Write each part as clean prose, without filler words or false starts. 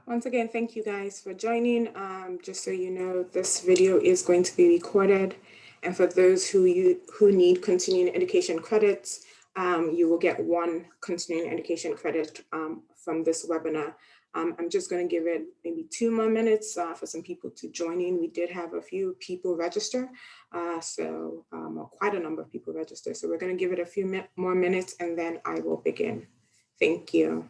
Once again, thank you guys for joining. Just so you know, this video is going to be recorded. And for those who need continuing education credits, you will get 1 continuing education credit from this webinar. I'm just going to give it maybe 2 more minutes for some people to join in. We did have a few people register, quite a number of people register. So we're going to give it a few more minutes and then I will begin. Thank you.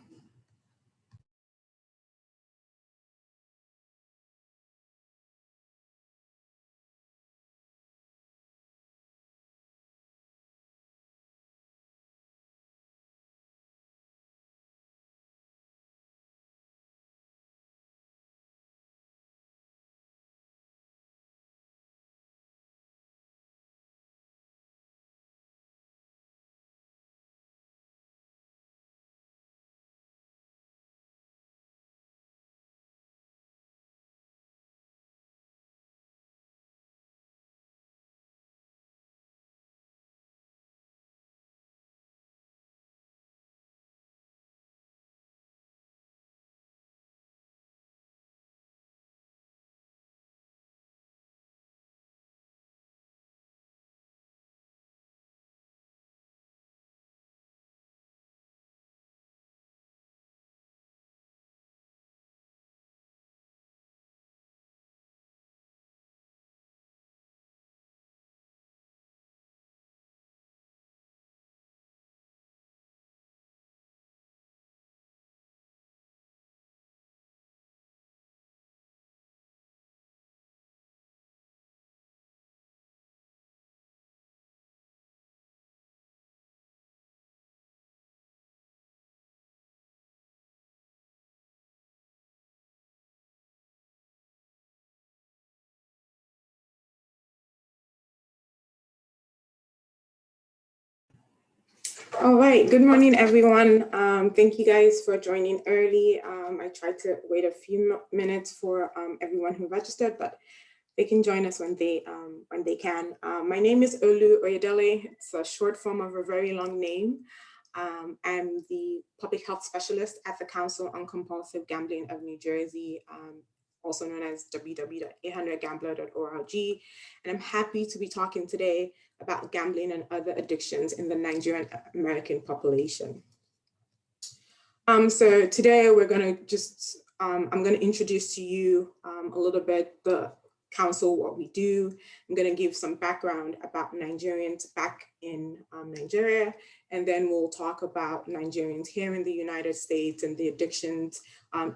All right, good morning, everyone. Thank you guys for joining early. I tried to wait a few minutes for everyone who registered, but they can join us when they can. My name is Olu Oyedele. It's a short form of a very long name. I'm the public health specialist at the Council on Compulsive Gambling of New Jersey, also known as www.800gambler.org. And I'm happy to be talking today about gambling and other addictions in the Nigerian American population. So today we're going to just, I'm going to introduce to you a little bit the council, what we do. I'm going to give some background about Nigerians back in Nigeria, and then we'll talk about Nigerians here in the United States and the addictions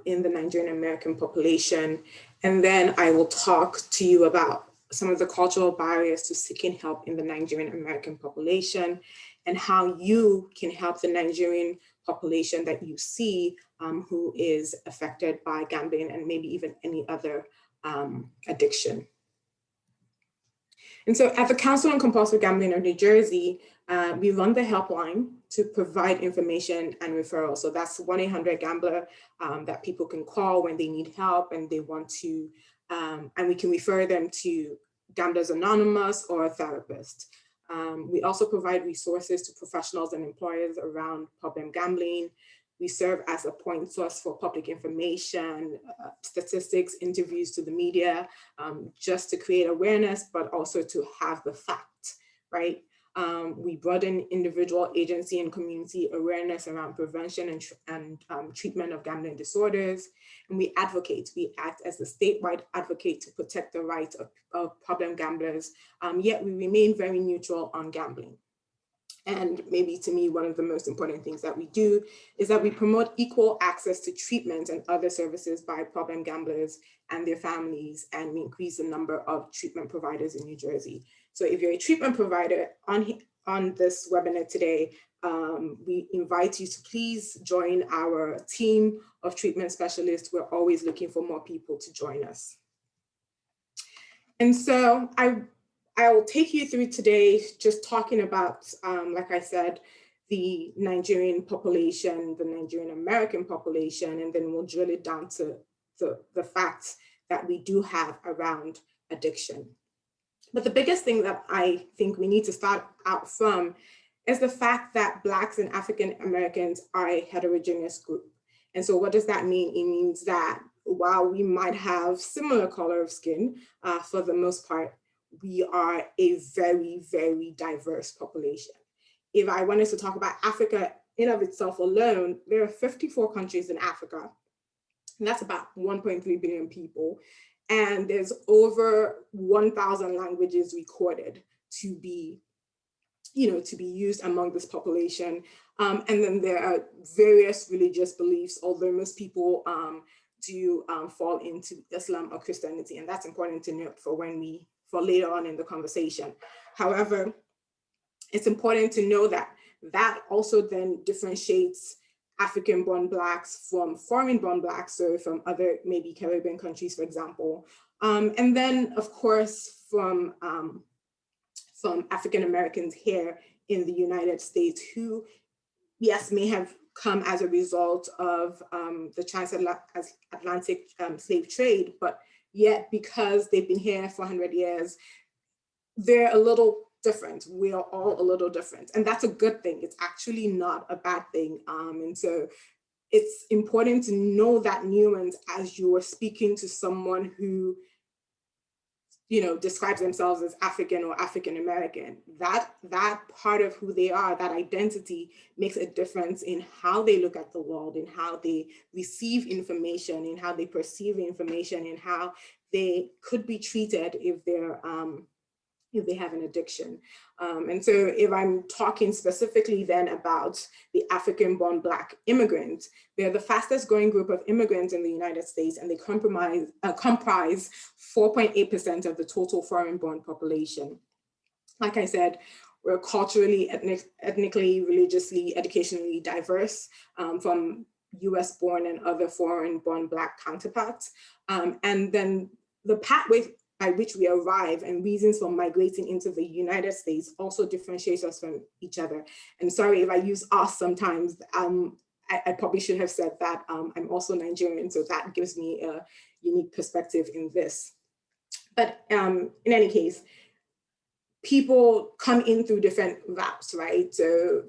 in the Nigerian American population. And then I will talk to you about some of the cultural barriers to seeking help in the Nigerian American population and how you can help the Nigerian population that you see who is affected by gambling and maybe even any other addiction. And so at the Council on Compulsive Gambling of New Jersey, we run the helpline to provide information and referrals. So that's 1-800-GAMBLER that people can call when they need help and they want to, and we can refer them to Gamblers Anonymous or a therapist. We also provide resources to professionals and employers around problem gambling. We serve as a point source for public information, statistics, interviews to the media, just to create awareness, but also to have the facts, right? We broaden individual, agency, and community awareness around prevention and treatment of gambling disorders. And we advocate, we act as a statewide advocate to protect the rights of problem gamblers, yet we remain very neutral on gambling. And maybe to me, one of the most important things that we do is that we promote equal access to treatment and other services by problem gamblers and their families, and we increase the number of treatment providers in New Jersey. So if you're a treatment provider on this webinar today, we invite you to please join our team of treatment specialists. We're always looking for more people to join us. And so I will take you through today just talking about, like I said, the Nigerian population, the Nigerian American population, and then we'll drill it down to the facts that we do have around addiction. But the biggest thing that I think we need to start out from is the fact that Blacks and African Americans are a heterogeneous group. And so what does that mean? It means that while we might have similar color of skin, for the most part, we are a very, very diverse population. If I wanted to talk about Africa in of itself alone, there are 54 countries in Africa, and that's about 1.3 billion people. And there's over 1,000 languages recorded to be, to be used among this population. And then there are various religious beliefs, although most people do fall into Islam or Christianity, and that's important to note for later on in the conversation. However, it's important to know that that also then differentiates African-born Blacks from foreign-born Blacks, so from other maybe Caribbean countries, for example. And then, of course, from African Americans here in the United States who, yes, may have come as a result of the transatlantic slave trade, but yet because they've been here for 100 years, they're a little different. We are all a little different. And that's a good thing. It's actually not a bad thing. And so it's important to know that nuance as you are speaking to someone who, describes themselves as African or African American. That part of who they are, that identity, makes a difference in how they look at the world, in how they receive information, in how they perceive information, in how they could be treated if they have an addiction. And so if I'm talking specifically then about the African-born Black immigrants, they're the fastest growing group of immigrants in the United States, and they comprise 4.8% of the total foreign-born population. Like I said, we're culturally, ethnically, religiously, educationally diverse from US-born and other foreign-born Black counterparts. And then the pathway by which we arrive and reasons for migrating into the United States also differentiates us from each other. And sorry if I use us sometimes, I probably should have said that I'm also Nigerian, so that gives me a unique perspective in this. But in any case, people come in through different routes, right? So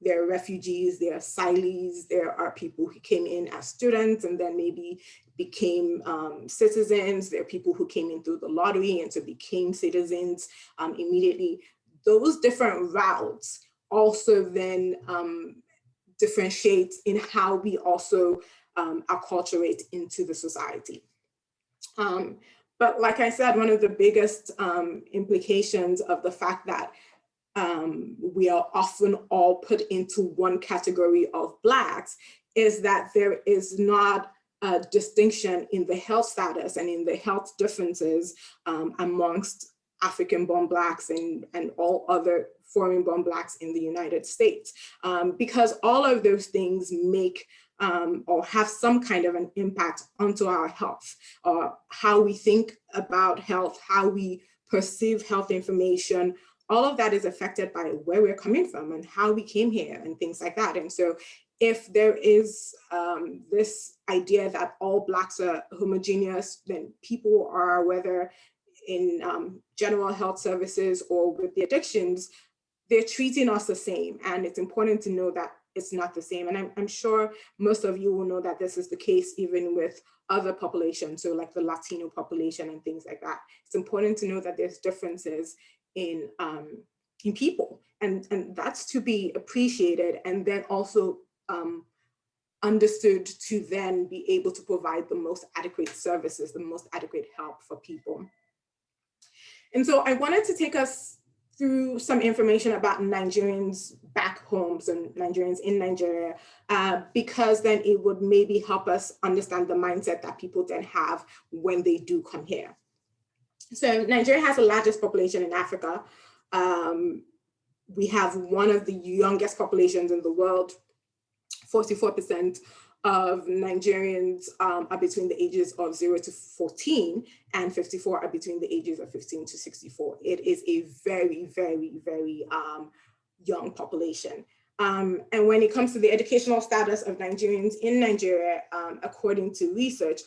there are refugees, there are asylees, there are people who came in as students and then maybe became citizens. There are people who came in through the lottery and so became citizens immediately. Those different routes also then differentiate in how we also acculturate into the society. But like I said, one of the biggest implications of the fact that we are often all put into one category of Blacks is that there is not a distinction in the health status and in the health differences amongst African-born Blacks and all other foreign-born Blacks in the United States, because all of those things make or have some kind of an impact onto our health, or how we think about health, how we perceive health information. All of that is affected by where we're coming from and how we came here and things like that. And so if there is this idea that all Blacks are homogeneous, then people are, whether in general health services or with the addictions, they're treating us the same. And it's important to know that it's not the same. And I'm sure most of you will know that this is the case even with other populations, so like the Latino population and things like that. It's important to know that there's differences in people, and that's to be appreciated and then also understood to then be able to provide the most adequate services, the most adequate help for people. And so I wanted to take us through some information about Nigerians back home, so Nigerians in Nigeria, because then it would maybe help us understand the mindset that people then have when they do come here. So Nigeria has the largest population in Africa. We have one of the youngest populations in the world. 44% of Nigerians are between the ages of 0 to 14, and 54 are between the ages of 15 to 64. It is a very, very, very young population. And when it comes to the educational status of Nigerians in Nigeria, according to research,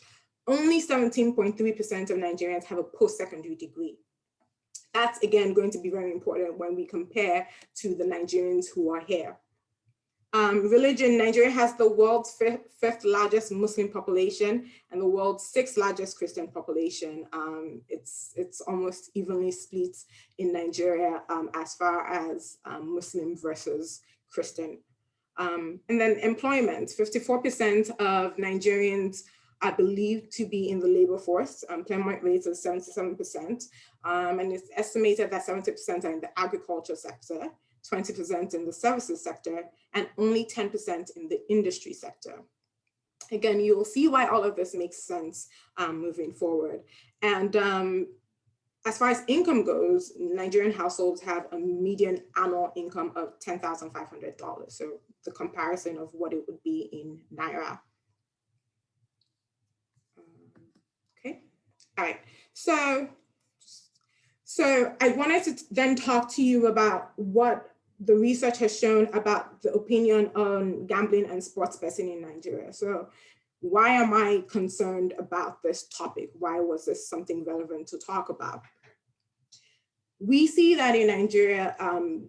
only 17.3% of Nigerians have a post-secondary degree. That's, again, going to be very important when we compare to the Nigerians who are here. Religion, Nigeria has the world's fifth largest Muslim population and the world's sixth largest Christian population. It's almost evenly split in Nigeria as far as Muslim versus Christian. And then employment, 54% of Nigerians are believed to be in the labor force. Employment rates are 77%. And it's estimated that 70% are in the agriculture sector, 20% in the services sector, and only 10% in the industry sector. Again, you'll see why all of this makes sense moving forward. And as far as income goes, Nigerian households have a median annual income of $10,500. So the comparison of what it would be in Naira. Okay, all right. So I wanted to then talk to you about what the research has shown about the opinion on gambling and sports betting in Nigeria. So why am I concerned about this topic? Why was this something relevant to talk about? We see that in Nigeria,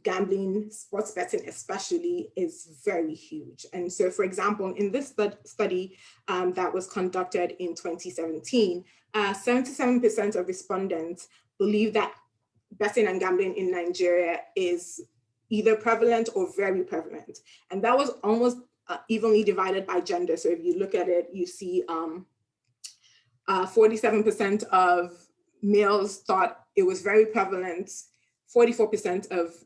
gambling, sports betting especially, is very huge. And so, for example, in this study that was conducted in 2017, 77% of respondents believe that betting and gambling in Nigeria is either prevalent or very prevalent. And that was almost evenly divided by gender. So if you look at it, you see 47% of males thought it was very prevalent, 44% of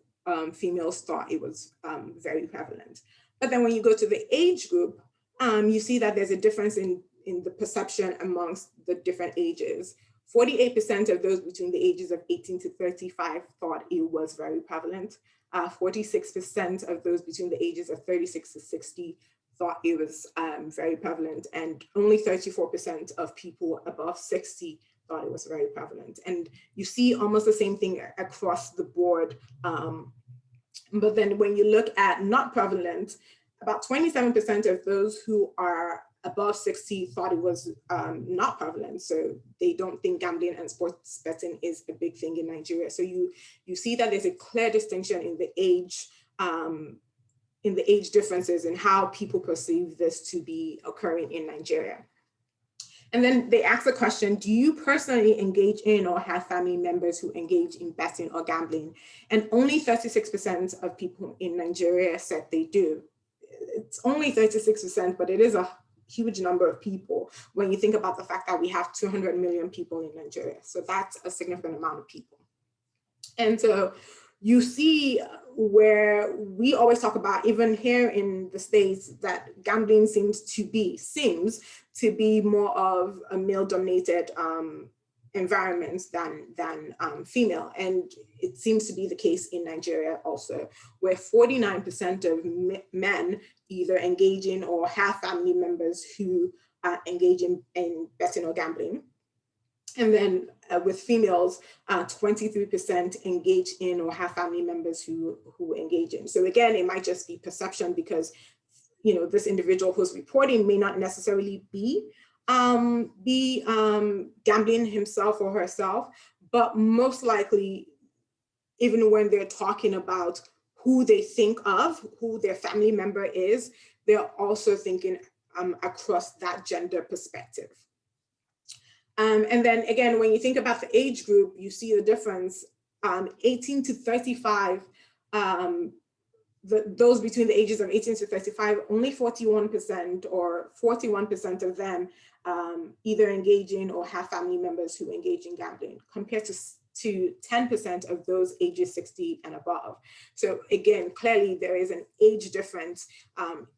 females thought it was very prevalent. But then when you go to the age group, you see that there's a difference in the perception amongst the different ages. 48% of those between the ages of 18 to 35 thought it was very prevalent. 46% of those between the ages of 36 to 60 thought it was very prevalent, and only 34% of people above 60 thought it was very prevalent. And you see almost the same thing across the board. But then when you look at not prevalent, about 27% of those who are above 60 thought it was not prevalent. So they don't think gambling and sports betting is a big thing in Nigeria. So you see that there's a clear distinction in the age differences and how people perceive this to be occurring in Nigeria. And then they ask the question, do you personally engage in or have family members who engage in betting or gambling? And only 36% of people in Nigeria said they do. It's only 36%, but it is a huge number of people when you think about the fact that we have 200 million people in Nigeria. So that's a significant amount of people. And so you see where we always talk about, even here in the States, that gambling seems to be more of a male-dominated environment than female. And it seems to be the case in Nigeria also, where 49% of men either engage in or have family members who engage in betting or gambling. And then with females, 23% engage in or have family members who engage in. So again, it might just be perception because, you know, this individual who's reporting may not necessarily be gambling himself or herself, but most likely, even when they're talking about who they think of, who their family member is, they're also thinking across that gender perspective. And then again, when you think about the age group, you see the difference. 18 to 35, those between the ages of 18 to 35, only 41% or 41% of them either engage in or have family members who engage in gambling, compared to 10% of those ages 60 and above. So again, clearly there is an age difference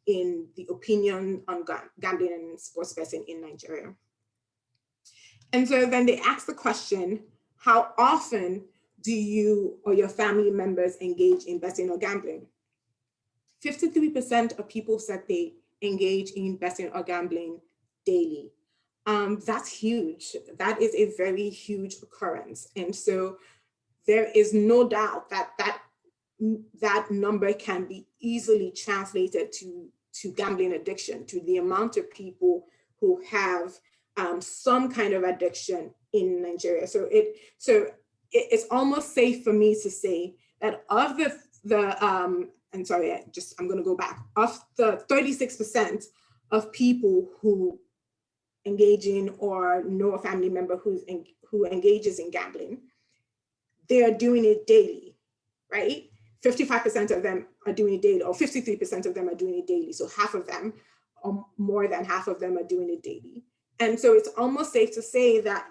in the opinion on gambling and sports betting in Nigeria. And so then they ask the question, how often do you or your family members engage in betting or gambling? 53% of people said they engage in betting or gambling daily. That's huge. That is a very huge occurrence. And so there is no doubt that number can be easily translated to gambling addiction, to the amount of people who have some kind of addiction in Nigeria. So it's almost safe for me to say that of the and sorry, I'm going to go back, of the 36% of people who engage in or know a family member who engages in gambling, they are doing it daily, right? 55% of them are doing it daily, or 53% of them are doing it daily. So half of them, or more than half of them, are doing it daily. And so it's almost safe to say that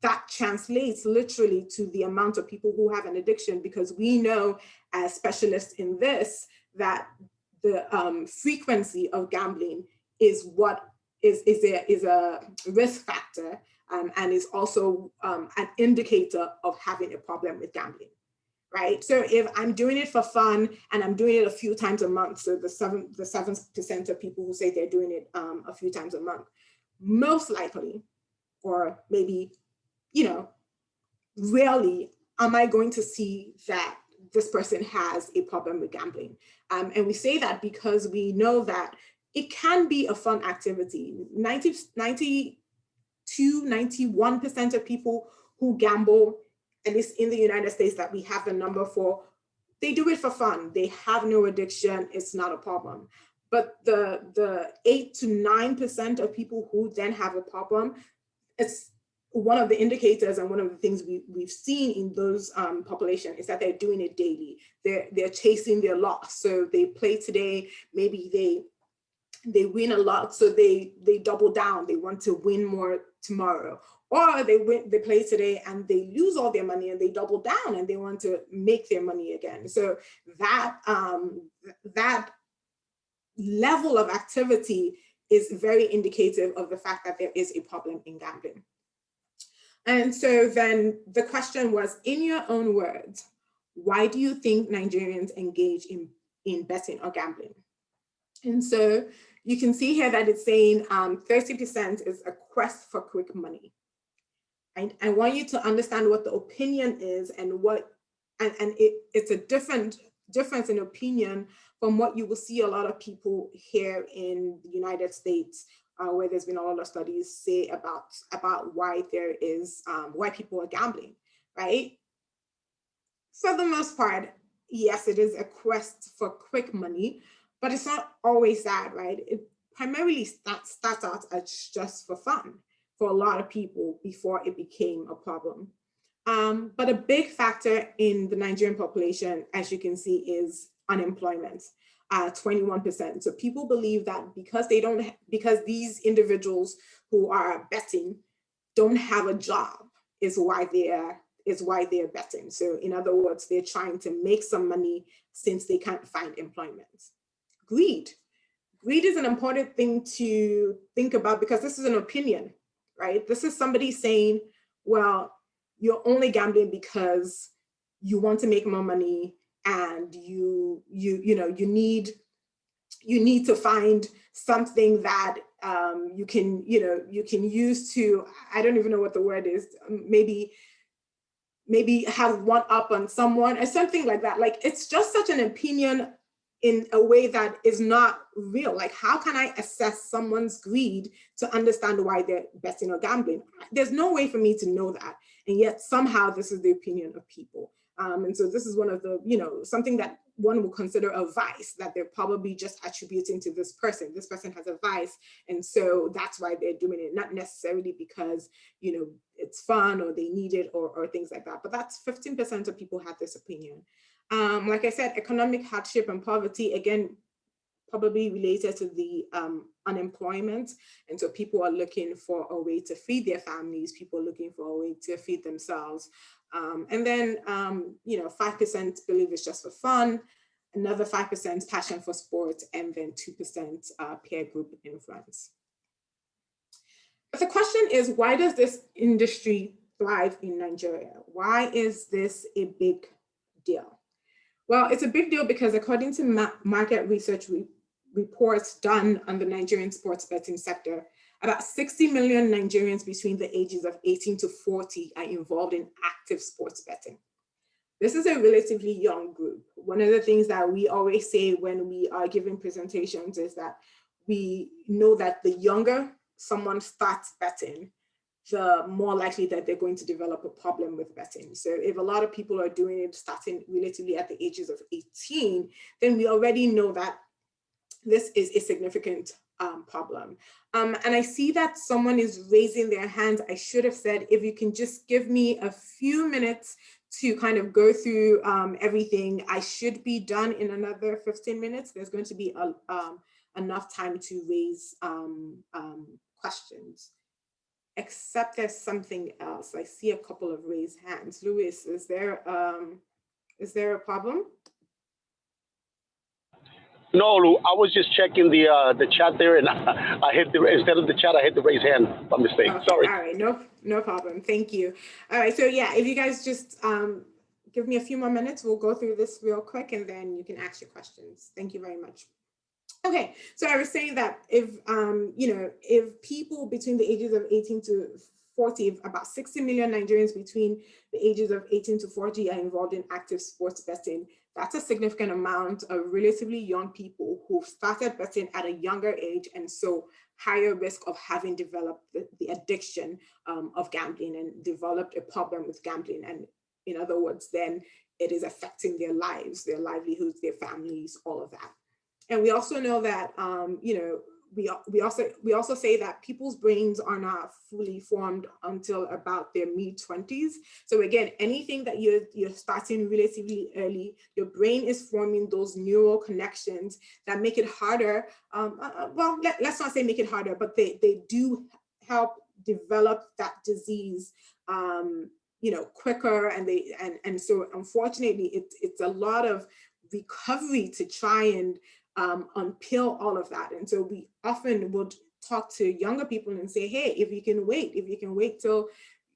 that translates literally to the amount of people who have an addiction, because we know as specialists in this that the frequency of gambling is what is a risk factor, and is also an indicator of having a problem with gambling, right? So if I'm doing it for fun and I'm doing it a few times a month, so the 7% of people who say they're doing it a few times a month, most likely, or maybe, rarely am I going to see that this person has a problem with gambling. And we say that because we know that it can be a fun activity. 92, 91% of people who gamble, at least in the United States that we have the number for, they do it for fun. They have no addiction. It's not a problem. But the 8 to 9% of people who then have a problem, it's one of the indicators and one of the things we've seen in those population is that they're doing it daily. They're chasing their loss. So they play today, maybe they win a lot, so they double down. They want to win more tomorrow. Or they play today and they lose all their money and they double down and they want to make their money again. So that level of activity is very indicative of the fact that there is a problem in gambling. And so then the question was, in your own words, why do you think Nigerians engage in betting or gambling? And so you can see here that it's saying 30% is a quest for quick money. I want you to understand what the opinion is and it's a difference in opinion from what you will see a lot of people here in the United States, where there's been a lot of studies say about why there is why people are gambling, right? For the most part, yes, it is a quest for quick money, but it's not always that, right? It primarily starts out as just for fun for a lot of people before it became a problem. But a big factor in the Nigerian population, as you can see, is unemployment, 21%. So people believe that because these individuals who are betting don't have a job is why they're betting. So in other words, they're trying to make some money since they can't find employment. Greed is an important thing to think about because this is an opinion, right? This is somebody saying, well, you're only gambling because you want to make more money and you need to find something that you can use to, I don't even know what the word is, maybe have one up on someone or something like that. Like, it's just such an opinion in a way that is not real. Like, how can I assess someone's greed to understand why they're betting or gambling? There's no way for me to know that. And yet somehow this is the opinion of people. And so this is one of the, something that one will consider a vice, that they're probably just attributing to this person. This person has a vice, and so that's why they're doing it, not necessarily because, it's fun or they need it or things like that. But that's 15% of people have this opinion. Like I said, economic hardship and poverty, again, probably related to the unemployment. And so people are looking for a way to feed their families, people are looking for a way to feed themselves. And then, 5% believe it's just for fun, another 5% passion for sport, and then 2% peer group influence. But the question is, why does this industry thrive in Nigeria? Why is this a big deal? Well, it's a big deal because according to market research reports done on the Nigerian sports betting sector, about 60 million Nigerians between the ages of 18 to 40 are involved in active sports betting. This is a relatively young group. One of the things that we always say when we are giving presentations is that we know that the younger someone starts betting, the more likely that they're going to develop a problem with betting. So if a lot of people are doing it starting relatively at the ages of 18, then we already know that this is a significant problem. And I see that someone is raising their hands. I should have said, if you can just give me a few minutes to kind of go through everything. I should be done in another 15 minutes. There's going to be enough time to raise questions. Except there's something else. I see a couple of raised hands. Luis, is there a problem? No, Lou, I was just checking the chat there, and I hit the, instead of the chat, I hit the raise hand by mistake. Okay, sorry. All right, no problem. Thank you. All right, so yeah, if you guys just give me a few more minutes, we'll go through this real quick, and then you can ask your questions. Thank you very much. Okay, so I was saying that if if people between the ages of 18 to 40, if about 60 million Nigerians between the ages of 18 to 40 are involved in active sports betting, that's a significant amount of relatively young people who've started betting at a younger age, and so higher risk of having developed the addiction of gambling and developed a problem with gambling. And in other words, then it is affecting their lives, their livelihoods, their families, all of that. And we also know that, we also say that people's brains are not fully formed until about their mid-20s. So again, anything that you're starting relatively early, your brain is forming those neural connections that make it harder. Well, let's not say make it harder, but they do help develop that disease quicker. And so unfortunately, it's a lot of recovery to try and unpeel all of that. And so we often would talk to younger people and say, hey, if you can wait till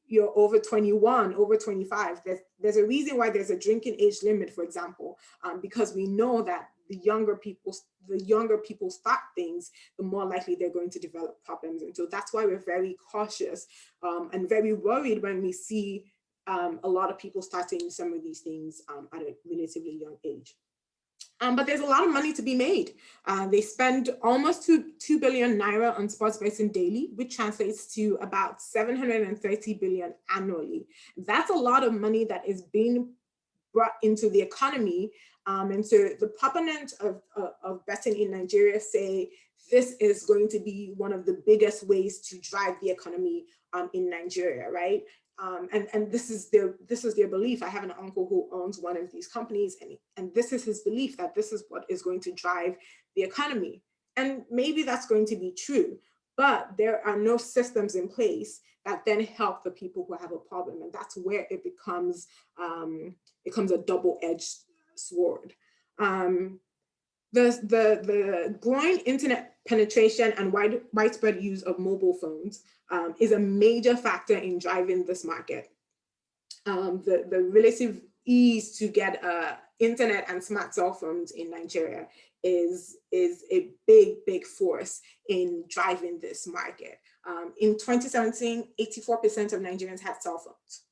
you're over 21, over 25, there's a reason why there's a drinking age limit, for example, because we know that the younger people start things, the more likely they're going to develop problems. And so that's why we're very cautious and very worried when we see a lot of people starting some of these things at a relatively young age. But there's a lot of money to be made. They spend almost 2 billion naira on sports betting daily, which translates to about 730 billion annually. That's a lot of money that is being brought into the economy. And so the proponents of betting in Nigeria say this is going to be one of the biggest ways to drive the economy in Nigeria, right? And this is their belief. I have an uncle who owns one of these companies, and this is his belief that this is what is going to drive the economy. And maybe that's going to be true, but there are no systems in place that then help the people who have a problem, and that's where it becomes a double-edged sword. The growing internet penetration and widespread use of mobile phones is a major factor in driving this market. The relative ease to get internet and smart cell phones in Nigeria is a big force in driving this market. In 2017, 84% of Nigerians had cell phones.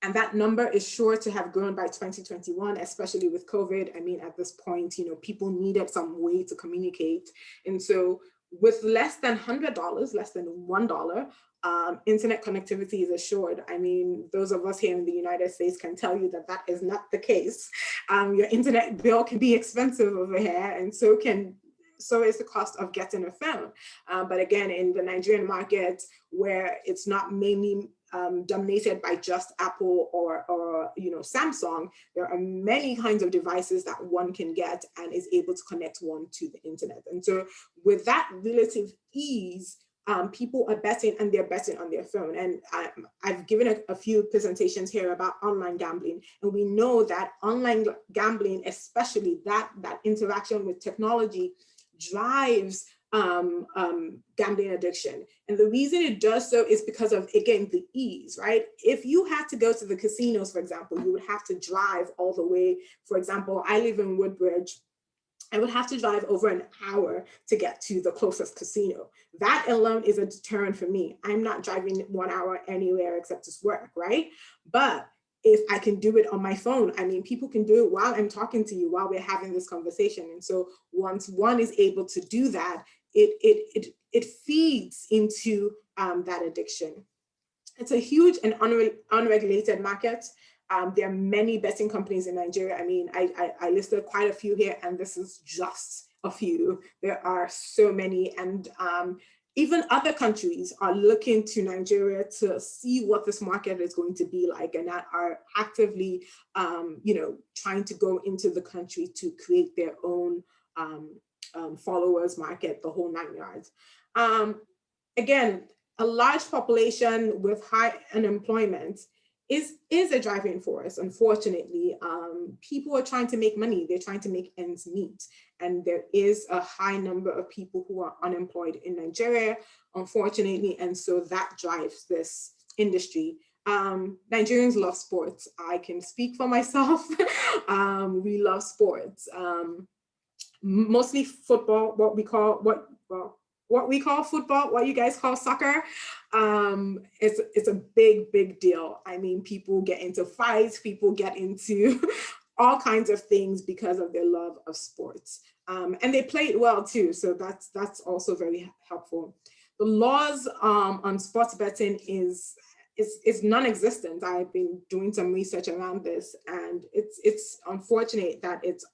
And that number is sure to have grown by 2021, especially with COVID. I mean, at this point, people needed some way to communicate. And so with less than $100, less than $1, internet connectivity is assured. I mean, those of us here in the United States can tell you that that is not the case. Your internet bill can be expensive over here, and so is the cost of getting a phone. But again, in the Nigerian market, where it's not mainly dominated by just Apple or Samsung, there are many kinds of devices that one can get and is able to connect one to the internet. And so with that relative ease, people are betting, and they're betting on their phone. And I've given a few presentations here about online gambling, and we know that online gambling, especially that interaction with technology, drives gambling addiction. And the reason it does so is because of, again, the ease, right? If you had to go to the casinos, for example, you would have to drive all the way. For example, I live in Woodbridge. I would have to drive over an hour to get to the closest casino. That alone is a deterrent for me. I'm not driving 1 hour anywhere except to work, right? But if I can do it on my phone, I mean, people can do it while I'm talking to you, while we're having this conversation. And so once one is able to do that, it feeds into that addiction. It's a huge and unregulated market. There are many betting companies in Nigeria. I mean, I listed quite a few here, and this is just a few. There are so many, and even other countries are looking to Nigeria to see what this market is going to be like, and that are actively, trying to go into the country to create their own followers market, the whole 9 yards. Again, a large population with high unemployment is a driving force. Unfortunately, people are trying to make money. They're trying to make ends meet. And there is a high number of people who are unemployed in Nigeria, unfortunately. And so that drives this industry. Nigerians love sports. I can speak for myself. We love sports. Mostly football, what we call football, what you guys call soccer. It's a big deal. I mean, people get into fights, people get into all kinds of things because of their love of sports. And they play it well too, so that's also very helpful. The laws on sports betting is non-existent. I've been doing some research around this, and it's unfortunate that it's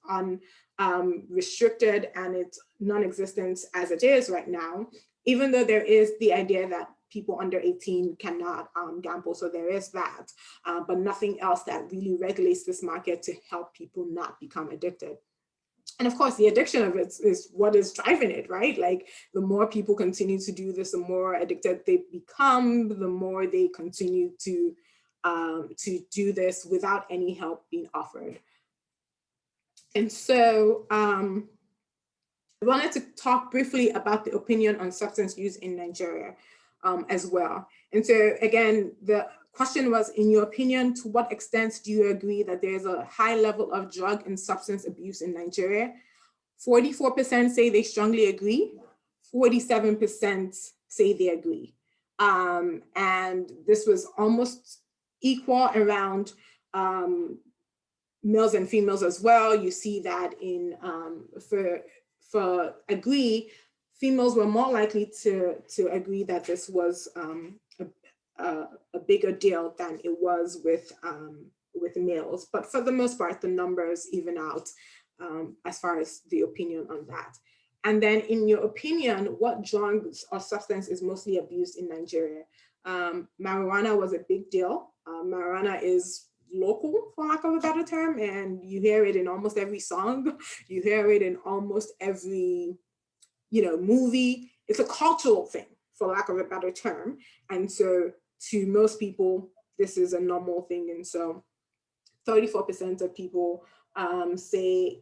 restricted and it's non-existent as it is right now, even though there is the idea that people under 18 cannot gamble. So there is that, but nothing else that really regulates this market to help people not become addicted. And of course, the addiction of it is what is driving it, right? Like, the more people continue to do this, the more addicted they become, the more they continue to do this without any help being offered. And so I wanted to talk briefly about the opinion on substance use in Nigeria as well. And so again, the question was, in your opinion, to what extent do you agree that there's a high level of drug and substance abuse in Nigeria? 44% say they strongly agree, 47% say they agree. And this was almost equal around males and females as well. You see that in for agree, females were more likely to agree that this was a bigger deal than it was with males. But for the most part, the numbers even out as far as the opinion on that. And then, in your opinion, what drugs or substance is mostly abused in Nigeria? Marijuana was a big deal. Marijuana is local, for lack of a better term, and you hear it in almost every song. You hear it in almost every, movie. It's a cultural thing, for lack of a better term. And so to most people, this is a normal thing. And so 34% of people say,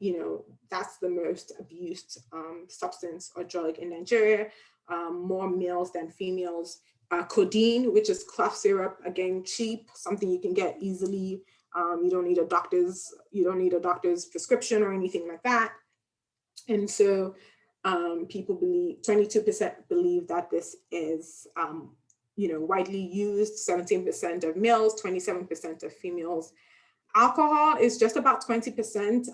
that's the most abused substance or drug in Nigeria, more males than females. Codeine, which is cough syrup, again, cheap, something you can get easily. You don't need a doctor's prescription or anything like that. And so people believe, 22% believe that this is, widely used, 17% of males, 27% of females. Alcohol is just about 20%,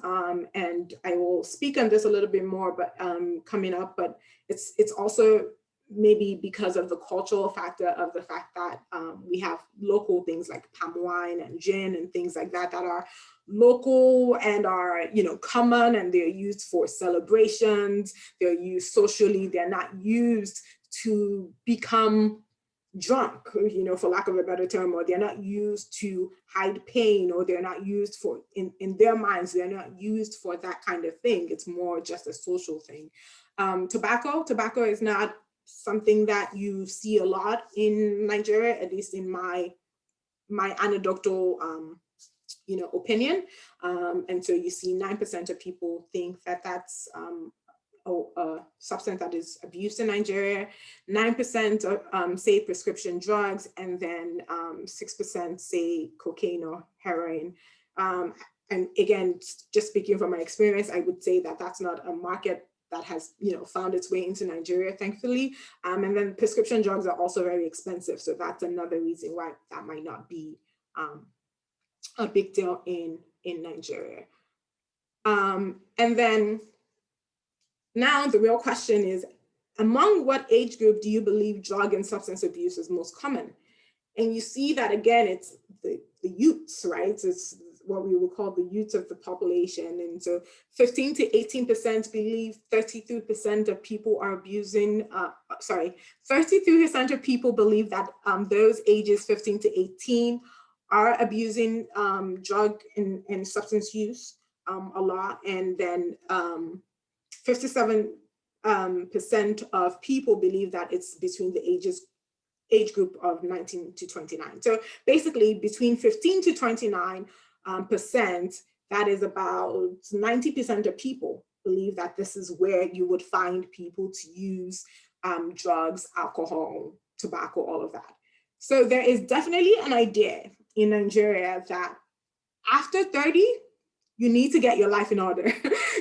and I will speak on this a little bit more, but coming up. But it's also maybe because of the cultural factor of the fact that we have local things like palm wine and gin and things like that that are local and are common, and they're used for celebrations. They're used socially. They're not used to become drunk, for lack of a better term, or they're not used to hide pain, or they're not used for, in their minds, they're not used for that kind of thing. It's more just a social thing. Tobacco is not something that you see a lot in Nigeria, at least in my anecdotal opinion. And so you see 9% of people think that that's a substance that is abused in Nigeria. 9% say prescription drugs, and then 6% say cocaine or heroin. And again, just speaking from my experience, I would say that that's not a market that has found its way into Nigeria, thankfully. And then prescription drugs are also very expensive, so that's another reason why that might not be a big deal in Nigeria. And then now the real question is, among what age group do you believe drug and substance abuse is most common? And you see that again, it's the youths, right? It's what we would call the youth of the population. And so 15 to 18% believe 33% of people are abusing, 33% of people believe that those ages 15 to 18 are abusing drug and substance use a lot. And then 57% of people believe that it's between the age group of 19 to 29. So basically between 15 to 29 percent, that is about 90% of people believe that this is where you would find people to use drugs, alcohol, tobacco, all of that. So there is definitely an idea in Nigeria that after 30, you need to get your life in order.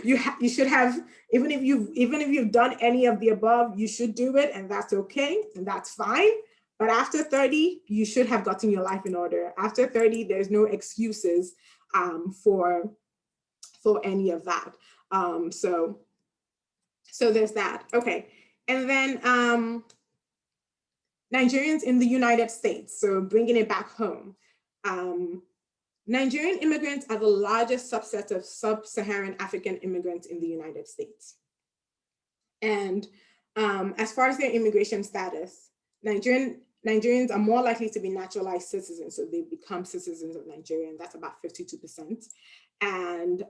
you should have, even if you've done any of the above, you should do it, and that's okay, and that's fine. But after 30, you should have gotten your life in order. After 30, there's no excuses for any of that. So there's that. Okay, and then Nigerians in the United States. So bringing it back home. Nigerian immigrants are the largest subset of sub-Saharan African immigrants in the United States. And as far as their immigration status, Nigerians are more likely to be naturalized citizens, so they become citizens of Nigeria, and that's about 52%. And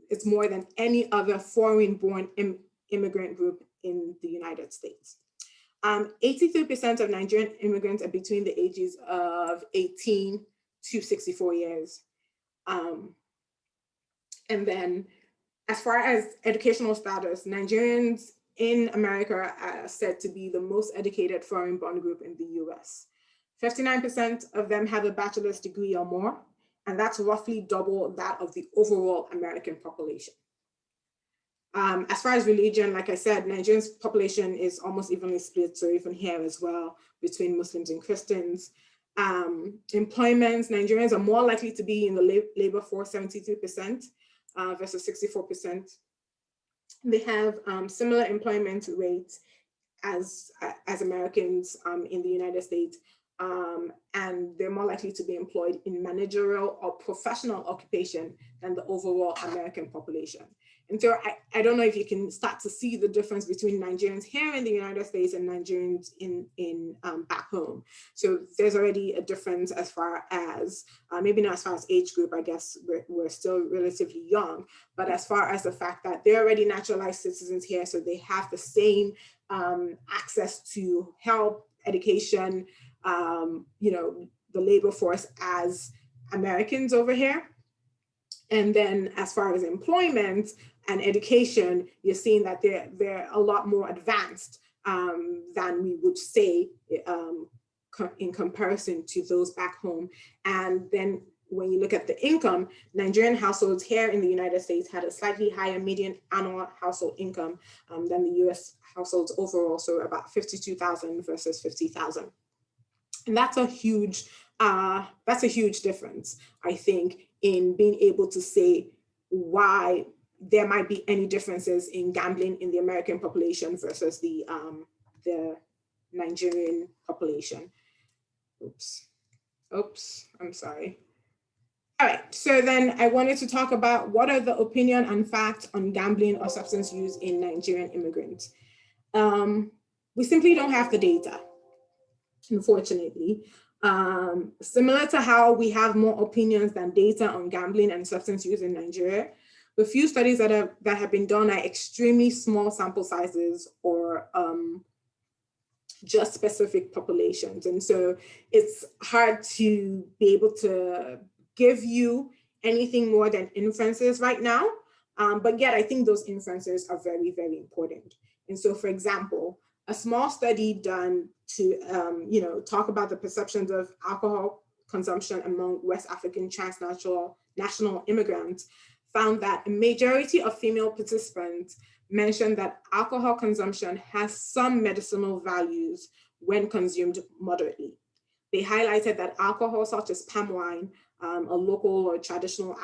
it's more than any other foreign-born immigrant group in the United States. 83% of Nigerian immigrants are between the ages of 18 to 64 years. And then as far as educational status, Nigerians in America are said to be the most educated foreign-born group in the US. 59% of them have a bachelor's degree or more, and that's roughly double that of the overall American population. As far as religion, like I said, Nigeria's population is almost evenly split, so even here as well, between Muslims and Christians. Employment, Nigerians are more likely to be in the labor force, 73% versus 64%. They have similar employment rates as Americans in the United States, and they're more likely to be employed in managerial or professional occupation than the overall American population. And so I don't know if you can start to see the difference between Nigerians here in the United States and Nigerians in back home. So there's already a difference as far as, maybe not as far as age group, I guess we're still relatively young, but as far as the fact that they're already naturalized citizens here, so they have the same access to health, education, the labor force as Americans over here. And then as far as employment and education, you're seeing that they're a lot more advanced than we would say in comparison to those back home. And then when you look at the income, Nigerian households here in the United States had a slightly higher median annual household income than the US households overall, so about $52,000 versus $50,000. And that's a huge difference, I think, in being able to say why there might be any differences in gambling in the American population versus the Nigerian population. Oops, I'm sorry. All right, so then I wanted to talk about what are the opinion and facts on gambling or substance use in Nigerian immigrants. We simply don't have the data, unfortunately. Similar to how we have more opinions than data on gambling and substance use in Nigeria, the few studies that have been done are extremely small sample sizes or just specific populations. And so it's hard to be able to give you anything more than inferences right now. But yet I think those inferences are very, very important. And so, for example, a small study done to talk about the perceptions of alcohol consumption among West African transnational immigrants found that a majority of female participants mentioned that alcohol consumption has some medicinal values when consumed moderately. They highlighted that alcohol such as palm wine, a local or traditional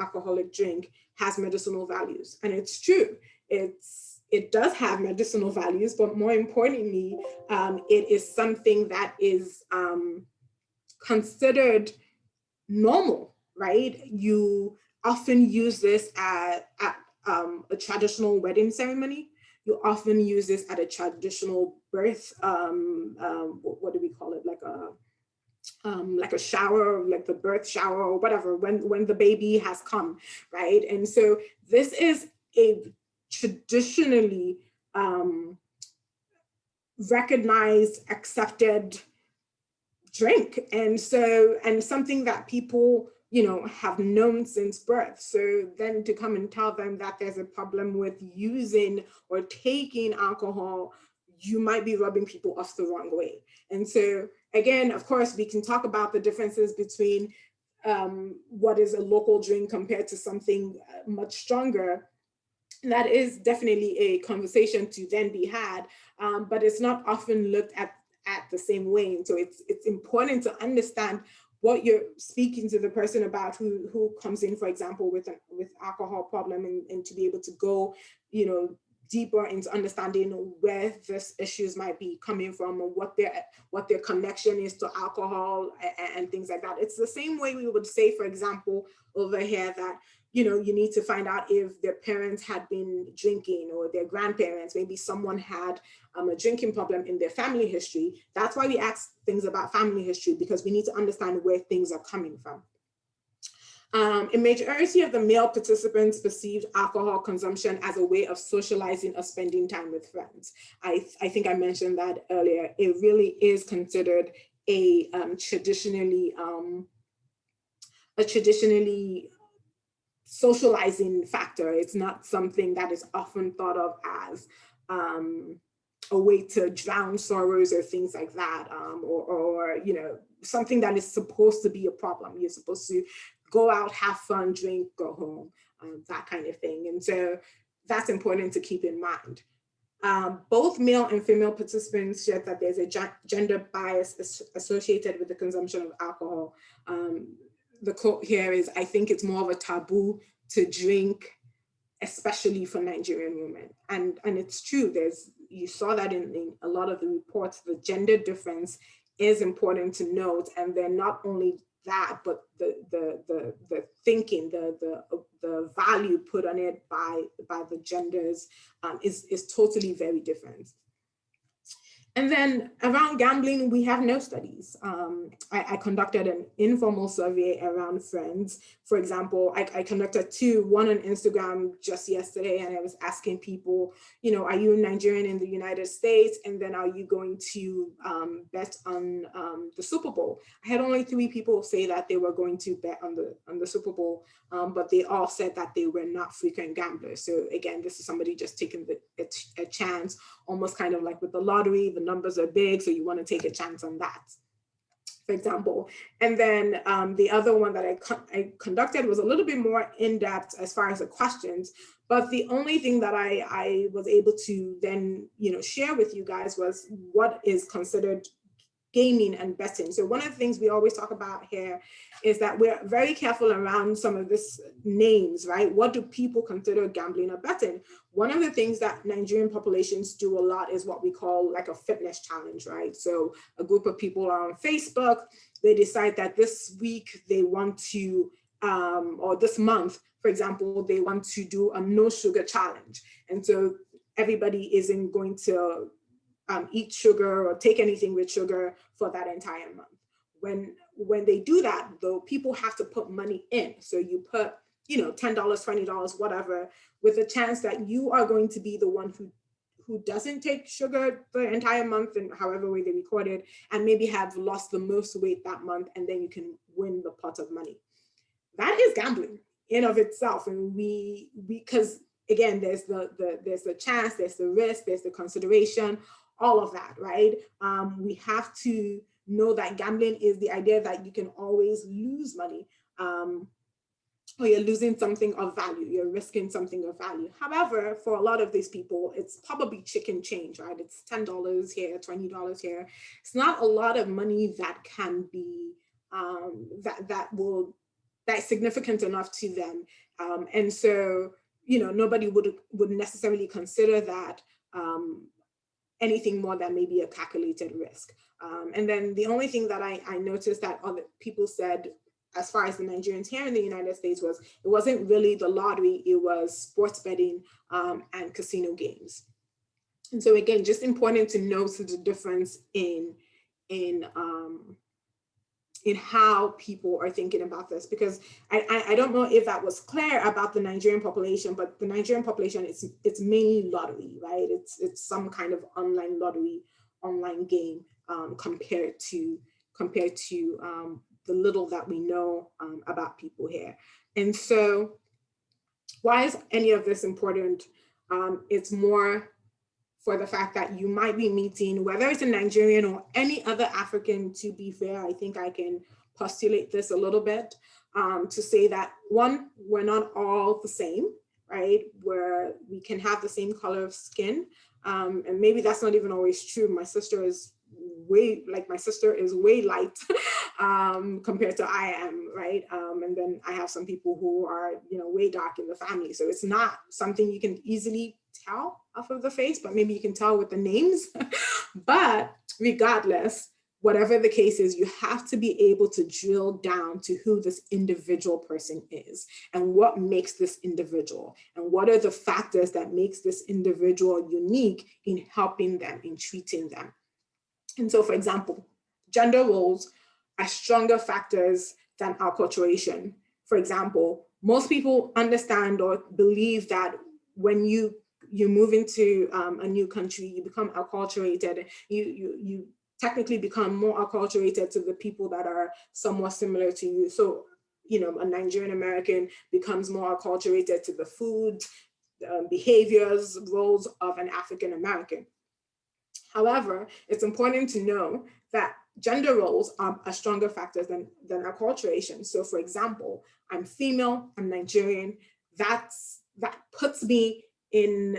alcoholic drink, has medicinal values. And it's true. it does have medicinal values, but more importantly, it is something that is considered normal, right? You often use this at a traditional wedding ceremony. You often use this at a traditional birth, what do we call it? Like a shower, like the birth shower or whatever, when the baby has come, right? And so this is a traditionally recognized, accepted drink, and something that people have known since birth. So then to come and tell them that there's a problem with using or taking alcohol, you might be rubbing people off the wrong way. And so again, of course, we can talk about the differences between what is a local drink compared to something much stronger. That is definitely a conversation to then be had, but it's not often looked at the same way. And so it's important to understand what you're speaking to the person about who comes in, for example, with alcohol problem, and to be able to go, deeper into understanding where these issues might be coming from, or what their connection is to alcohol and things like that. It's the same way we would say, for example, over here that you need to find out if their parents had been drinking, or their grandparents, maybe someone had a drinking problem in their family history. That's why we ask things about family history, because we need to understand where things are coming from. A majority of the male participants perceived alcohol consumption as a way of socializing or spending time with friends. I think I mentioned that earlier. It really is considered a traditionally socializing factor. It's not something that is often thought of as a way to drown sorrows or things like that, or something that is supposed to be a problem. You're supposed to go out, have fun, drink, go home, that kind of thing. And so that's important to keep in mind. Both male and female participants shared that there's a gender bias associated with the consumption of alcohol. The quote here is, "I think it's more of a taboo to drink, especially for Nigerian women." And it's true. You saw that in a lot of the reports. The gender difference is important to note, and then not only that, but the thinking, the value put on it by the genders is totally very different. And then around gambling, we have no studies. I conducted an informal survey around friends. For example, I conducted two, one on Instagram just yesterday, and I was asking people, are you Nigerian in the United States? And then are you going to bet on the Super Bowl? I had only 3 people say that they were going to bet on the Super Bowl, but they all said that they were not frequent gamblers. So again, this is somebody just taking a chance, almost kind of like with the lottery. The numbers are big, so you want to take a chance on that, for example. And then the other one that I conducted was a little bit more in-depth as far as the questions, but the only thing that I was able to then share with you guys was what is considered gaming and betting. So one of the things we always talk about here is that we're very careful around some of these names, right? What do people consider gambling or betting? One of the things that Nigerian populations do a lot is what we call like a fitness challenge, right? So a group of people are on Facebook, they decide that this week they want to, or this month, for example, they want to do a no sugar challenge. And so everybody isn't going to eat sugar or take anything with sugar for that entire month. When they do that, though, people have to put money in. So you put, $10, $20, whatever, with a chance that you are going to be the one who doesn't take sugar the entire month, and however way they record it, and maybe have lost the most weight that month, and then you can win the pot of money. That is gambling in of itself. And because again, there's the chance, there's the risk, there's the consideration, all of that, right? We have to know that gambling is the idea that you can always lose money, or you're losing something of value, you're risking something of value. However, for a lot of these people, it's probably chicken change, right? It's $10 here, $20 here. It's not a lot of money that can be, that's significant enough to them. And so nobody would necessarily consider that anything more than maybe a calculated risk. And then the only thing that I noticed that other people said as far as the Nigerians here in the United States was, it wasn't really the lottery, it was sports betting and casino games. And so again, just important to note the difference in how people are thinking about this, because I don't know if that was clear about the Nigerian population, but the Nigerian population, it's mainly lottery, right? It's some kind of online lottery, online game compared to the little that we know about people here. And so why is any of this important? It's more for the fact that you might be meeting, whether it's a Nigerian or any other African, to be fair, I think I can postulate this a little bit to say that, one, we're not all the same, right? Where we can have the same color of skin. And maybe that's not even always true. My sister is way light compared to I am, right? And then I have some people who are, way dark in the family. So it's not something you can easily tell off of the face, but maybe you can tell with the names. But regardless, whatever the case is, you have to be able to drill down to who this individual person is and what makes this individual and what are the factors that makes this individual unique in helping them, in treating them. And so, for example, gender roles are stronger factors than acculturation. For example, most people understand or believe that when you move into a new country, you become acculturated. You technically become more acculturated to the people that are somewhat similar to you. So, a Nigerian American becomes more acculturated to the food, behaviors, roles of an African American. However, it's important to know that gender roles are stronger factors than acculturation. So for example, I'm female, I'm Nigerian, that puts me in,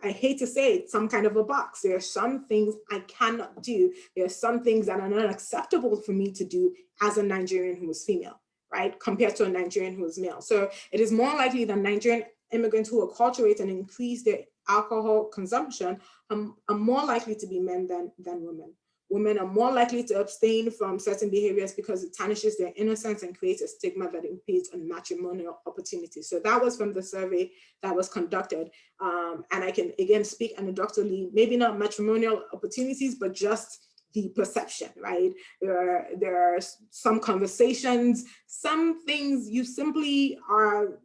I hate to say it, some kind of a box. There are some things I cannot do. There are some things that are not acceptable for me to do as a Nigerian who is female, right? Compared to a Nigerian who is male. So it is more likely that Nigerian immigrants who acculturate and increase their alcohol consumption are more likely to be men than women. Women are more likely to abstain from certain behaviors because it tarnishes their innocence and creates a stigma that impedes on matrimonial opportunities. So that was from the survey that was conducted. And I can, again, speak anecdotally, maybe not matrimonial opportunities, but just the perception, right? There are some conversations, some things you simply are,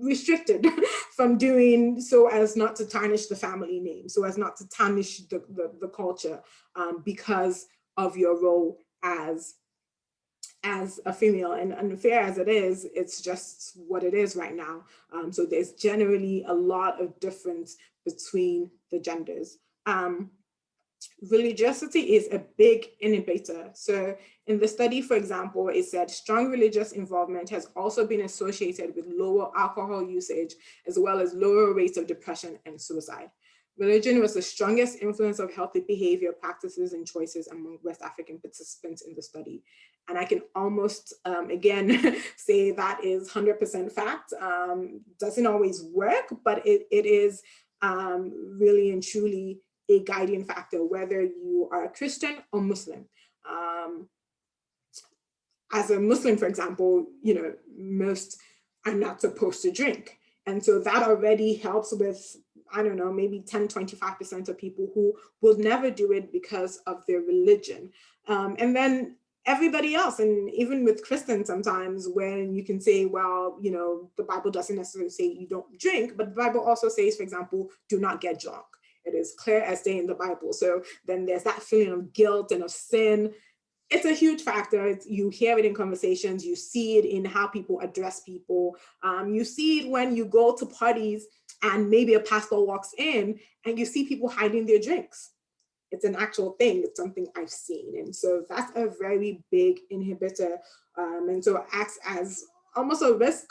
restricted from doing so as not to tarnish the family name, so as not to tarnish the culture because of your role as a female. And unfair as it is, it's just what it is right now. So there's generally a lot of difference between the genders. Religiosity is a big inhibitor. So in the study, for example, it said strong religious involvement has also been associated with lower alcohol usage, as well as lower rates of depression and suicide. Religion was the strongest influence of healthy behavior practices and choices among West African participants in the study. And I can almost, again, say that is 100% fact. Doesn't always work, but it is really and truly a guiding factor, whether you are a Christian or Muslim. As a Muslim, for example, most are not supposed to drink. And so that already helps with, I don't know, maybe 10, 25% of people who will never do it because of their religion. And then everybody else, and even with Christians sometimes, when you can say, well, the Bible doesn't necessarily say you don't drink, but the Bible also says, for example, do not get drunk. It is clear as day in the Bible. So then there's that feeling of guilt and of sin. It's a huge factor. You hear it in conversations. You see it in how people address people. You see it when you go to parties and maybe a pastor walks in and you see people hiding their drinks. It's an actual thing. It's something I've seen. And so that's a very big inhibitor. And so it acts as almost a risk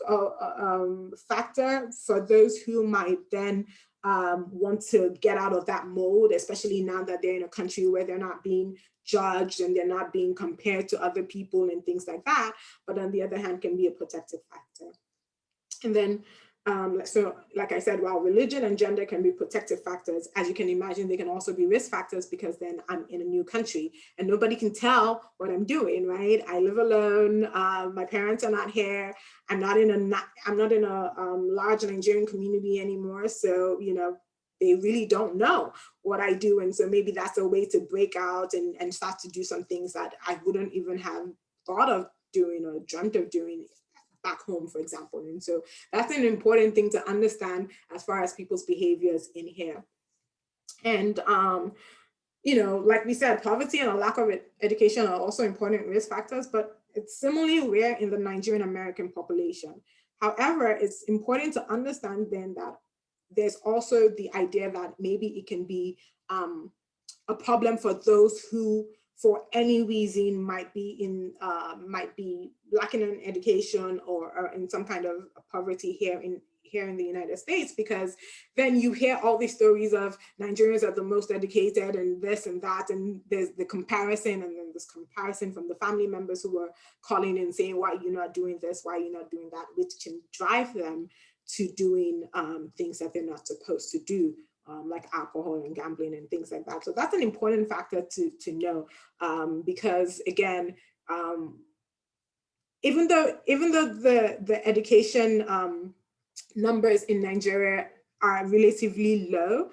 factor for those who might then want to get out of that mode, especially now that they're in a country where they're not being judged and they're not being compared to other people and things like that. But on the other hand, can be a protective factor. And then, so like I said, while religion and gender can be protective factors, as you can imagine, they can also be risk factors, because then I'm in a new country and nobody can tell what I'm doing, right? I live alone. My parents are not here. I'm not in a large Nigerian community anymore. So, they really don't know what I do. And so maybe that's a way to break out and start to do some things that I wouldn't even have thought of doing or dreamt of doing back home, for example. And so that's an important thing to understand as far as people's behaviors in here. And, like we said, poverty and a lack of education are also important risk factors, but it's similarly rare in the Nigerian American population. However, it's important to understand then that there's also the idea that maybe it can be a problem for those who, for any reason, might be lacking in education or in some kind of poverty here in the United States, because then you hear all these stories of Nigerians are the most educated and this and that, and there's the comparison, and then this comparison from the family members who are calling and saying, why are you not doing this, why are you not doing that, which can drive them to doing things that they're not supposed to do, like alcohol and gambling and things like that. So that's an important factor to know, because again, even though the education numbers in Nigeria are relatively low,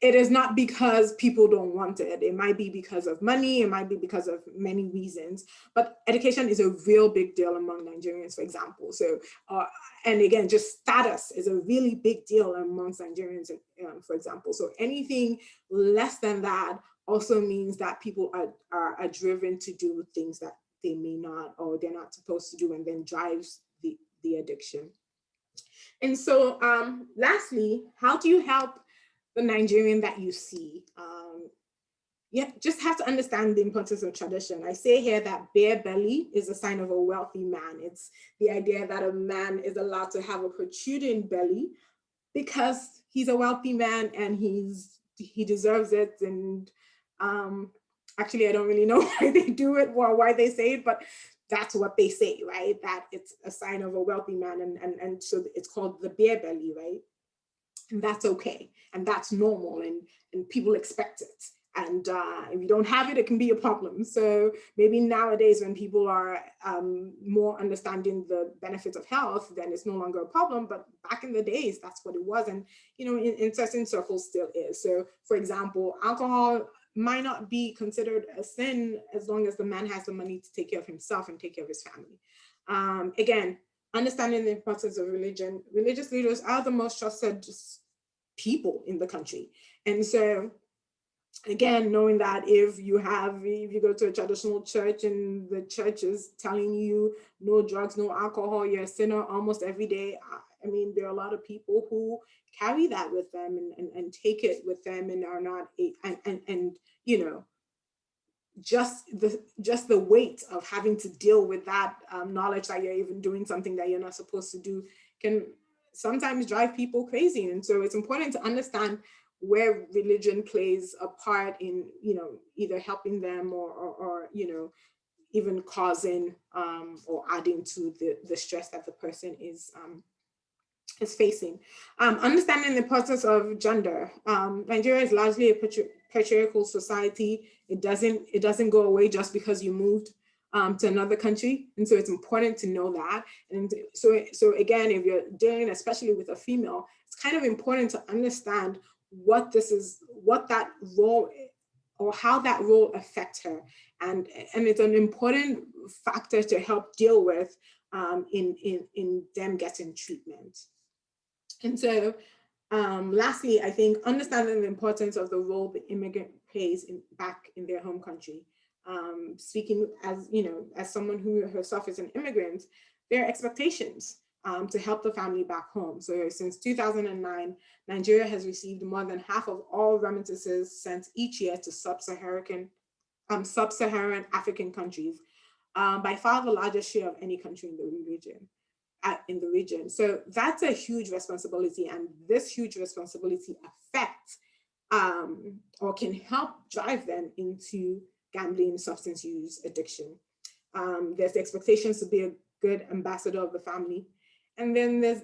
it is not because people don't want it. It might be because of money, it might be because of many reasons, but education is a real big deal among Nigerians, for example. So, and again, just status is a really big deal amongst Nigerians, for example. So anything less than that also means that people are driven to do things that they may not, or they're not supposed to do, and then drives the addiction. And so lastly, how do you help the Nigerian that you see? You just have to understand the importance of tradition. I say here that bare belly is a sign of a wealthy man. It's the idea that a man is allowed to have a protruding belly because he's a wealthy man and he deserves it. And actually, I don't really know why they do it or why they say it, but that's what they say, right? That it's a sign of a wealthy man, and so it's called the bare belly, right? And that's okay, and that's normal, and people expect it. And if you don't have it, it can be a problem. So maybe nowadays, when people are more understanding the benefits of health, then it's no longer a problem. But back in the days, that's what it was, and in certain circles still is. So, for example, alcohol might not be considered a sin as long as the man has the money to take care of himself and take care of his family. Again, understanding the importance of religion. Religious leaders are the most trusted people in the country. And so, again, knowing that if you go to a traditional church and the church is telling you no drugs, no alcohol, you're a sinner almost every day. I mean, there are a lot of people who carry that with them and take it with them and are not, and just the weight of having to deal with that knowledge that you're even doing something that you're not supposed to do can sometimes drive people crazy. And so it's important to understand where religion plays a part in, either helping them or even causing or adding to the stress that the person is facing. Understanding the importance of gender. Nigeria is largely a patriarchal society. It doesn't go away just because you moved to another country. And so it's important to know that. And so again, if you're dealing especially with a female, it's kind of important to understand what that role or how that role affects her. And it's an important factor to help deal with in them getting treatment. And so lastly, I think understanding the importance of the role the immigrant plays back in their home country. Speaking as someone who herself is an immigrant, there are expectations to help the family back home. So since 2009, Nigeria has received more than half of all remittances sent each year to sub-Saharan African countries, by far the largest share of any country in the region. So that's a huge responsibility, and this huge responsibility affects or can help drive them into gambling, substance use, addiction. There's the expectations to be a good ambassador of the family. And then there's,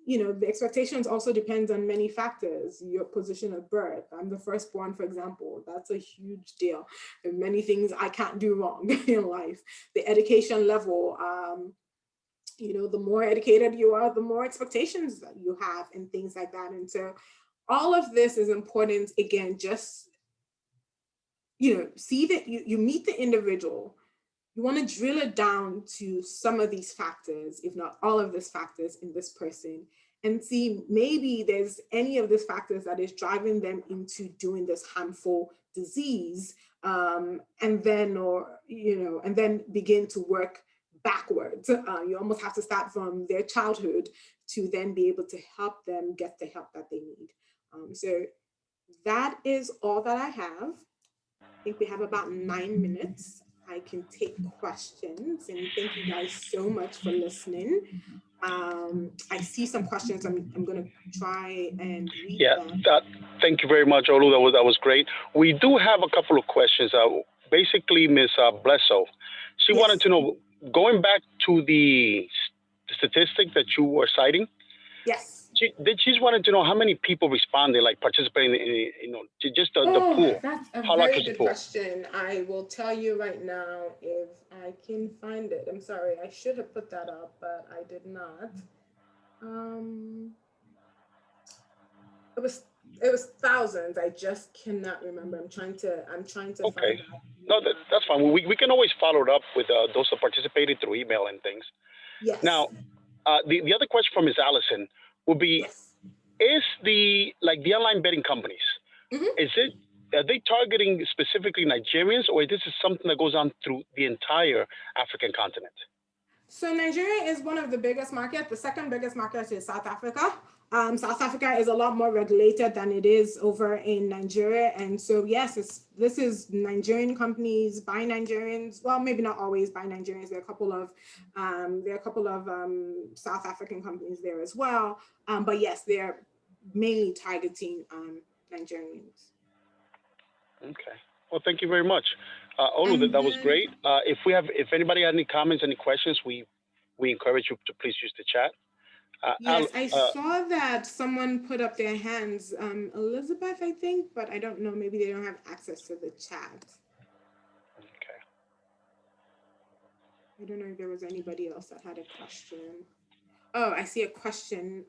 the expectations also depends on many factors. Your position of birth. I'm the firstborn, for example. That's a huge deal. There are many things I can't do wrong in life. The education level, the more educated you are, the more expectations that you have and things like that. And so all of this is important. Again, just, see that you meet the individual. You want to drill it down to some of these factors, if not all of these factors in this person, and see maybe there's any of these factors that is driving them into doing this harmful disease, and then begin to work backwards. You almost have to start from their childhood to then be able to help them get the help that they need. So that is all that I have. I think we have about 9 minutes. I can take questions, and thank you guys so much for listening. I see some questions. I'm going to try and read them. Thank you very much, Olu. That was great. We do have a couple of questions. Basically, Ms. Blesso, she wanted to know, going back to the statistic that you were citing. Yes. She's wanted to know how many people responded, like participating in, just the pool. That's a very good question. I will tell you right now if I can find it. I'm sorry, I should have put that up, but I did not. It was thousands. I just cannot remember. I'm trying to find that. No, that's fine. We can always follow it up with those that participated through email and things. Yes. Now, the other question from Ms. Allison would be, is the online betting companies, are they targeting specifically Nigerians, or this is something that goes on through the entire African continent? So Nigeria is one of the biggest markets. The second biggest market is South Africa. South Africa is a lot more regulated than it is over in Nigeria. And so, yes, this is Nigerian companies by Nigerians. Well, maybe not always by Nigerians. There are a couple of South African companies there as well. But yes, they're mainly targeting Nigerians. Okay. Well, thank you very much. Olu, that was great. If anybody had any comments, any questions, we encourage you to please use the chat. Yes, I saw that someone put up their hands, Elizabeth, I think, but I don't know, maybe they don't have access to the chat. Okay. I don't know if there was anybody else that had a question. Oh, I see a question.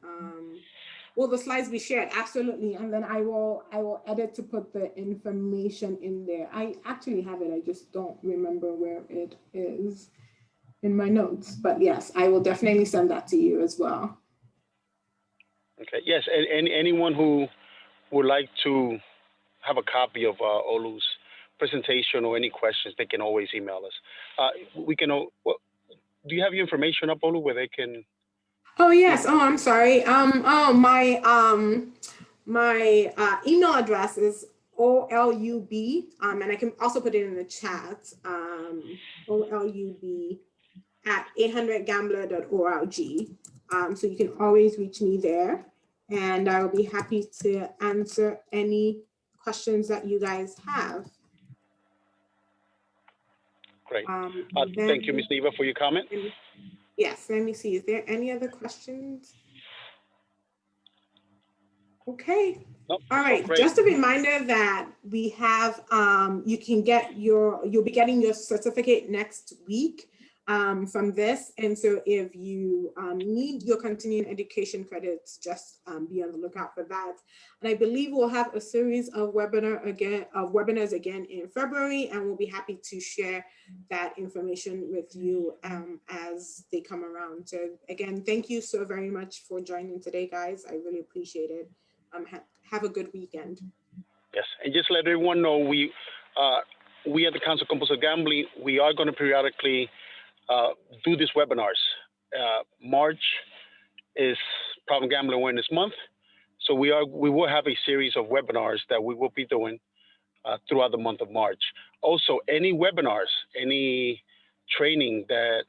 Will the slides be shared? Absolutely, and then I will edit to put the information in there. I actually have it, I just don't remember where it is in my notes, but yes, I will definitely send that to you as well. Okay, yes, and anyone who would like to have a copy of Olu's presentation or any questions, they can always email us. Do you have your information up, Olu, where they can? Oh, yes. Oh, I'm sorry. My email address is OLUB, and I can also put it in the chat, OLUB@800gambler.org. So you can always reach me there, and I will be happy to answer any questions that you guys have. Great. Thank you, Ms. Neva, for your comment. Yes, let me see. Is there any other questions? Okay. Nope. All right. Just a reminder that we have, you'll be getting your certificate next week from this. And so if you need your continuing education credits, just be on the lookout for that. And I believe we'll have a series of webinars again in February, and we'll be happy to share that information with you as they come around. So again, thank you so very much for joining today, guys. I really appreciate it. Have a good weekend. Yes, and just let everyone know, we at the Council of Compulsive Gambling, we are going to periodically do these webinars. March is Problem Gambling Awareness Month, so we will have a series of webinars that we will be doing throughout the month of March. Also, any webinars, any training that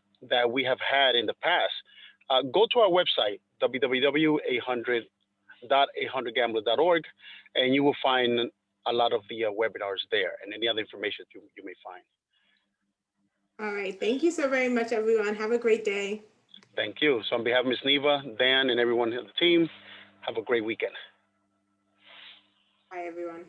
we have had in the past, go to our website, www.800gambler.org, and you will find a lot of the webinars there and any other information you may find. All right. Thank you so very much, everyone. Have a great day. Thank you. So on behalf of Ms. Neva, Dan, and everyone on the team, have a great weekend. Bye, everyone.